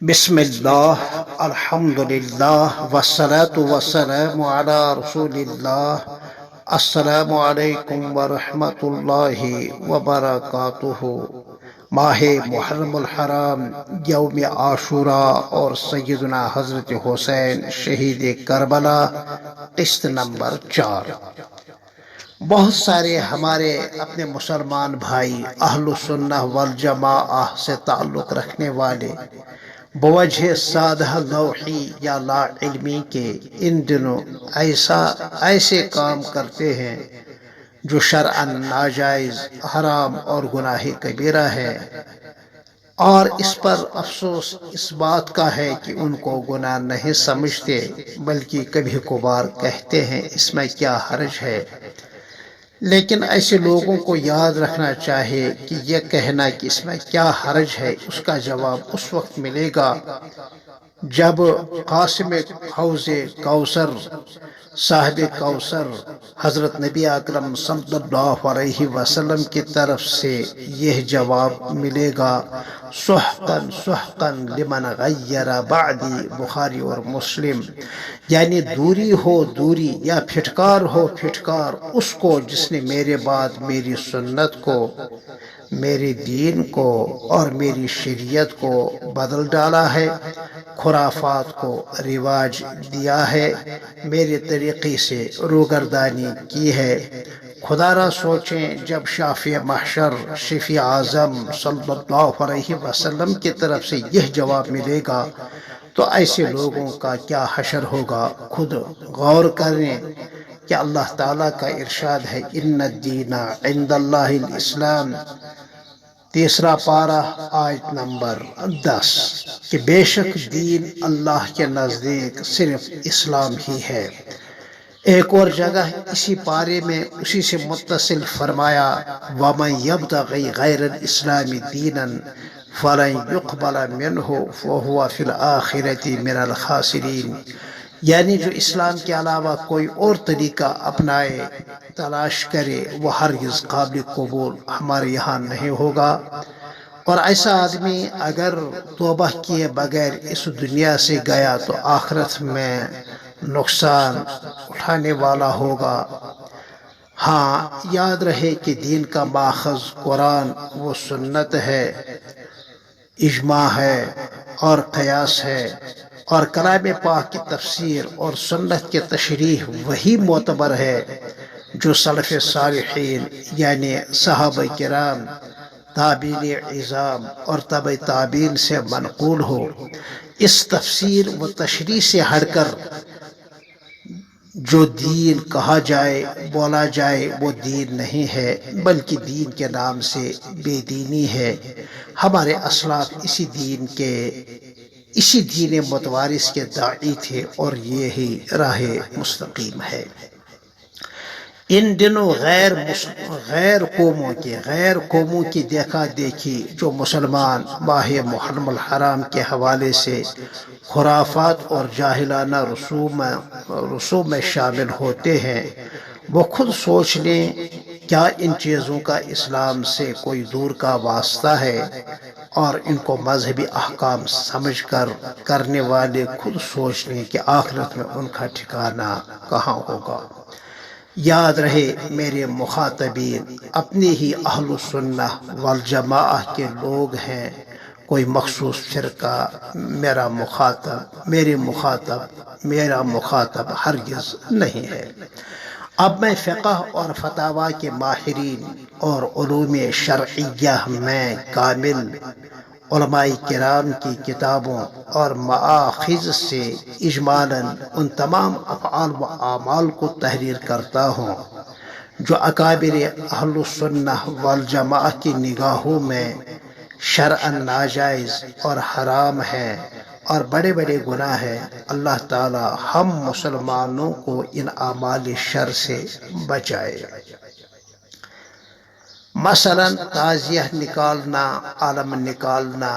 بسم اللہ الحمد للہ والصلاة والسلام علی رسول اللہ السلام علیکم ورحمۃ اللہ وبرکاتہ۔ ماہ محرم الحرام، یوم عاشورا اور سیدنا حضرت حسین شھید کربلا، قسط نمبر 4۔ بہت سارے ہمارے اپنے مسلمان بھائی اہل سنہ والجماعہ سے تعلق رکھنے والے بوجہ سادہ لوحی یا لا علمی کے ان دنوں ایسے کام کرتے ہیں جو شرعاً ناجائز، حرام اور گناہ کبیرہ ہے، اور اس پر افسوس اس بات کا ہے کہ ان کو گناہ نہیں سمجھتے بلکہ کبھی کبھار کہتے ہیں اس میں کیا حرج ہے۔ لیکن ایسے لوگوں کو یاد رکھنا چاہیے کہ یہ کہنا کہ اس میں کیا حرج ہے، اس کا جواب اس وقت ملے گا جب قاسم حوض کوثر، صاحب کوثر، حضرت نبی اکرم صلی اللہ علیہ وسلم کی طرف سے یہ جواب ملے گا، سحقاً سحقاً لمن غیر بعدی، بخاری اور مسلم، یعنی دوری ہو دوری یا پھٹکار ہو پھٹکار اس کو جس نے میرے بعد میری سنت کو، میرے دین کو اور میری شریعت کو بدل ڈالا ہے، خرافات کو رواج دیا ہے، میرے طریقے سے روگردانی کی ہے۔ خدا را سوچیں جب شافع محشر، شفیع اعظم صلی اللہ علیہ وسلم کی طرف سے یہ جواب ملے گا تو ایسے لوگوں کا کیا حشر ہوگا۔ خود غور کریں کہ اللہ تعالیٰ کا ارشاد ہے، ان الدین عند اللہ الاسلام، 3 پارہ آیت نمبر 10، کہ بے شک دین اللہ کے نزدیک صرف اسلام ہی ہے۔ ایک اور جگہ اسی پارے میں اسی سے متصل فرمایا، وَمَن يَبْتَغِي غَيْرَ الْإِسْلَامِ دِينًا فَلَن يُقْبَلَ مِنْهُ وَهُوَ فِي الْآخِرَةِ مِنَ الْخَاسِرِينَ، یعنی جو اسلام کے علاوہ کوئی اور طریقہ اپنائے، تلاش کرے، وہ ہرگز قابل قبول ہمارے یہاں نہیں ہوگا، اور ایسا آدمی اگر توبہ کیے بغیر اس دنیا سے گیا تو آخرت میں نقصان اٹھانے والا ہوگا۔ ہاں یاد رہے کہ دین کا ماخذ قرآن و سنت ہے، اجماع ہے اور قیاس ہے، اور کلام پاک کی تفسیر اور سنت کی تشریح وہی معتبر ہے جو سلف صالحین یعنی صحابہ کرام، تابعین اعظام اور تبع تابعین سے منقول ہو۔ اس تفسیر و تشریح سے ہٹ کر جو دین کہا جائے، بولا جائے، وہ دین نہیں ہے بلکہ دین کے نام سے بے دینی ہے۔ ہمارے اسلاف اسی دین متوارث کے داعی تھے اور یہی راہ مستقیم ہے۔ ان دنوں غیر قوموں کی دیکھا دیکھی جو مسلمان ماہ محرم الحرام کے حوالے سے خرافات اور جاہلانہ رسوم میں شامل ہوتے ہیں، وہ خود سوچ لیں کیا ان چیزوں کا اسلام سے کوئی دور کا واسطہ ہے، اور ان کو مذہبی احکام سمجھ کر کرنے والے خود سوچ لیں کہ آخرت میں ان کا ٹھکانہ کہاں ہوگا۔ یاد رہے میرے مخاطبین اپنے ہی اہل سنہ والجماعہ کے لوگ ہیں، کوئی مخصوص فرقہ میرا مخاطب ہرگز نہیں ہے۔ اب میں فقہ اور فتاوی کے ماہرین اور علوم شرعیہ میں کامل علماء کرام کی کتابوں اور مآخذ سے اجمالاً ان تمام افعال و اعمال کو تحریر کرتا ہوں جو اکابر اہل سنہ والجماعہ کی نگاہوں میں شرعاً ناجائز اور حرام ہیں اور بڑے بڑے گناہ ہیں۔ اللہ تعالی ہم مسلمانوں کو ان اعمال شر سے بچائے۔ مثلا تعزیہ نکالنا، علم نکالنا،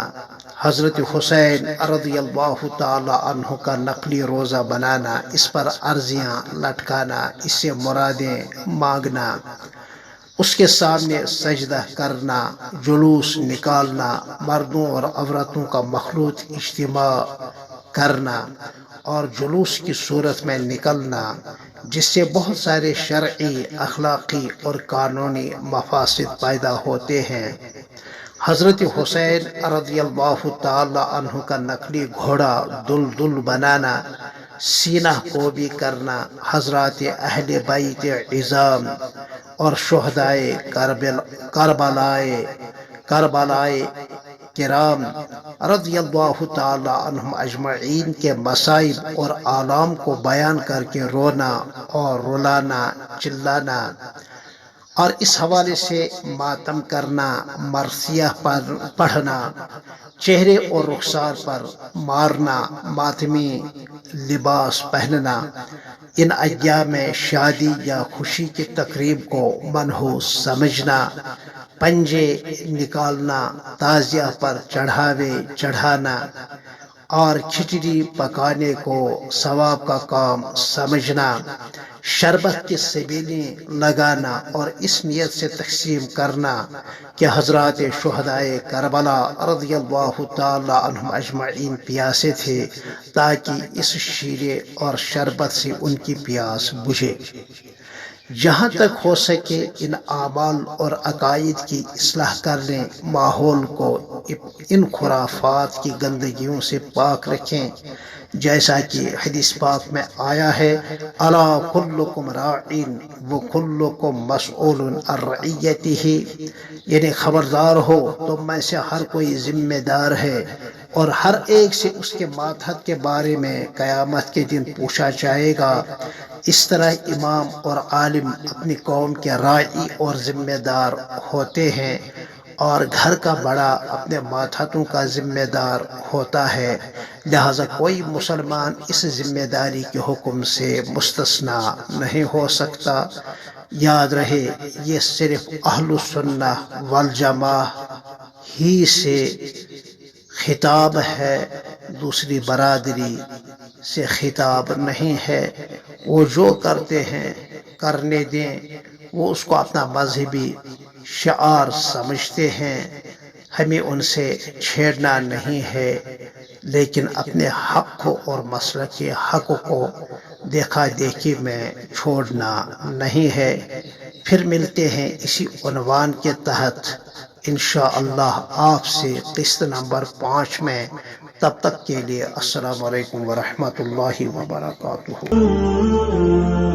حضرت حسین رضی اللہ تعالی عنہ کا نقلی روزہ بنانا، اس پر عرضیاں لٹکانا، اس سے مرادیں مانگنا، اس کے سامنے سجدہ کرنا، جلوس نکالنا، مردوں اور عورتوں کا مخلوط اجتماع کرنا اور جلوس کی صورت میں نکلنا، جس سے بہت سارے شرعی، اخلاقی اور قانونی مفاسد پیدا ہوتے ہیں۔ حضرت حسین رضی اللہ تعالی عنہ کا نقلی گھوڑا دلدل بنانا، سینہ کو بھی کرنا، حضرات اہل بیت عظام اور شہدائے کربلائے کرام رضی اللہ تعالی عنہم اجمعین کے مصائب اور آلام کو بیان کر کے رونا اور رلانا، چلانا، اور اس حوالے سے ماتم کرنا، مرثیہ پڑھنا، چہرے اور رخسار پر مارنا، ماتمی لباس پہننا، ان ایام میں شادی یا خوشی کی تقریب کو منحوس سمجھنا، پنجے نکالنا، تعزیہ پر چڑھاوے چڑھانا اور کھچڑی پکانے کو ثواب کا کام سمجھنا، شربت کی سبیلیں لگانا اور اس نیت سے تقسیم کرنا کہ حضرات شہدائے کربلا رضی اللہ تعالی عنہم اجمعین پیاسے تھے تاکہ اس شیرے اور شربت سے ان کی پیاس بجھے۔ جہاں تک ہو سکے ان اعمال اور عقائد کی اصلاح کر لیں، ماحول کو ان خرافات کی گندگیوں سے پاک رکھیں، جیسا کہ حدیث پاک میں آیا ہے، الا کلکم راعین وکلکم مسئول عن رعیتہ، یعنی خبردار ہو، تم میں سے ہر کوئی ذمہ دار ہے اور ہر ایک سے اس کے ماتحت کے بارے میں قیامت کے دن پوچھا جائے گا۔ اس طرح امام اور عالم اپنی قوم کے راعی اور ذمہ دار ہوتے ہیں اور گھر کا بڑا اپنے ماتحتوں کا ذمہ دار ہوتا ہے، لہذا کوئی مسلمان اس ذمہ داری کے حکم سے مستثنی نہیں ہو سکتا۔ یاد رہے، یہ صرف اہل السنہ والجماعہ ہی سے خطاب ہے، دوسری برادری سے خطاب نہیں ہے۔ وہ جو کرتے ہیں کرنے دیں، وہ اس کو اپنا مذہبی شعار سمجھتے ہیں، ہمیں ان سے چھیڑنا نہیں ہے، لیکن اپنے حق اور مسلک حق کو دیکھا دیکھی میں چھوڑنا نہیں ہے۔ پھر ملتے ہیں اسی عنوان کے تحت انشاءاللہ آپ سے قسط نمبر 5 میں۔ تب تک کے لیے السلام علیکم ورحمۃ اللہ وبرکاتہ۔